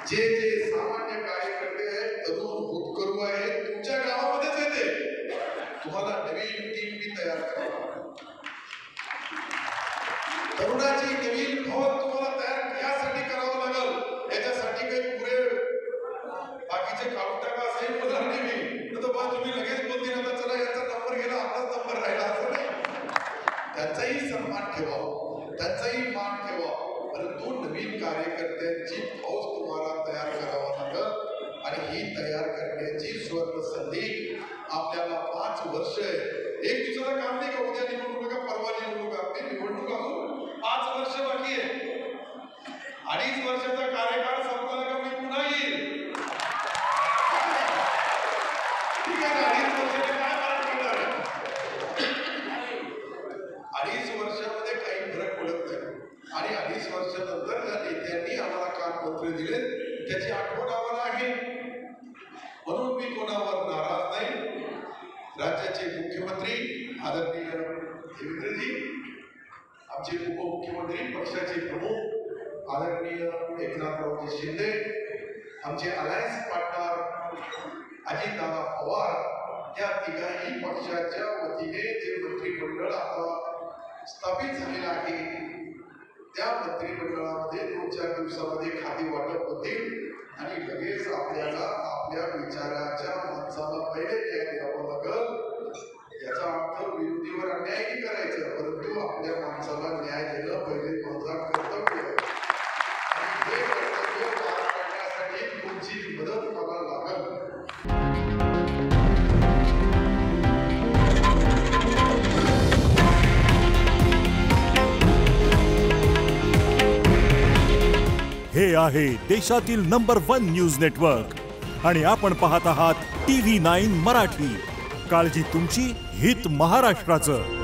जे जे सामान्य कार्यकर्ते आहेत तरुण होतकरू आहेत तुमच्या गावामध्येच येते तुम्हाला नवीन टीम बी तयार करावं तरुणाची नवीन फौज तुम्हाला तयार यासाठी करावं लागेल याच्यासाठी काही पुरे बाकीचे काढून टाका असंही बोलणार नाही मी तर बस तुम्ही लगेच बोलते ना तर चला याचा नंबर गेला आपलाच नंबर राहिला असं नाही त्यांचाही सन्मान ठेवा त्यांचाही मान ठेवा परंतु नवीन कार्यकर्त्यांची फौज तुम्हाला तयार करावा लागेल आणि ही तयार करण्याची स्वर्ण संधी आपल्याला 5 वर्ष एक दिवसाचं काम नाही का उद्या निवडणूक का परवा निवडणूक आपली निवडणूक अजून 5 वर्ष बाकी आहे 2.5 वर्षाचा कार्यकाळ संपला का मी पुन्हा येईल ठीक आहे 2.5 वर्षाचे काय फरक पडणार 2.5 वर्षामध्ये काही फरक पडत नाही आणि 2.5 वर्षानंतर ज्या नेत्यांनी आम्हाला काम मंत्री दिले त्याची आठवण आम्हाला आहे म्हणून मी कोणावर नाराज नाही राज्याचे मुख्यमंत्री आदरणीय देवेंद्रजी आमचे उपमुख्यमंत्री पक्षाचे प्रमुख आदरणीय एकनाथरावजी शिंदे आमचे अलायन्स पार्टनर अजितदादा पवार या तिघाही पक्षाच्या वतीने जे मंत्रिमंडळ आता स्थापित झालेलं आहे त्या मंत्रिमंडळामध्ये 2-4 दिवसामध्ये खाती वाटप होतील आणि लगेच आपल्याला आपल्या विचाराच्या माणसाला पहिले न्याय द्यावं लागेल याचा अर्थ विरोधीवर अन्यायही करायचं परंतु आपल्या माणसाला न्याय देणं पहिले माझा कर्तव्य आणि हे कर्तव्य पार पाडण्यासाठी तुमची मदत मला लागेल हे आहे देशातील नंबर 1 न्यूज नेटवर्क आणि आपण पाहत आहात TV9 मराठी. काळजी तुमची, हित महाराष्ट्राचं.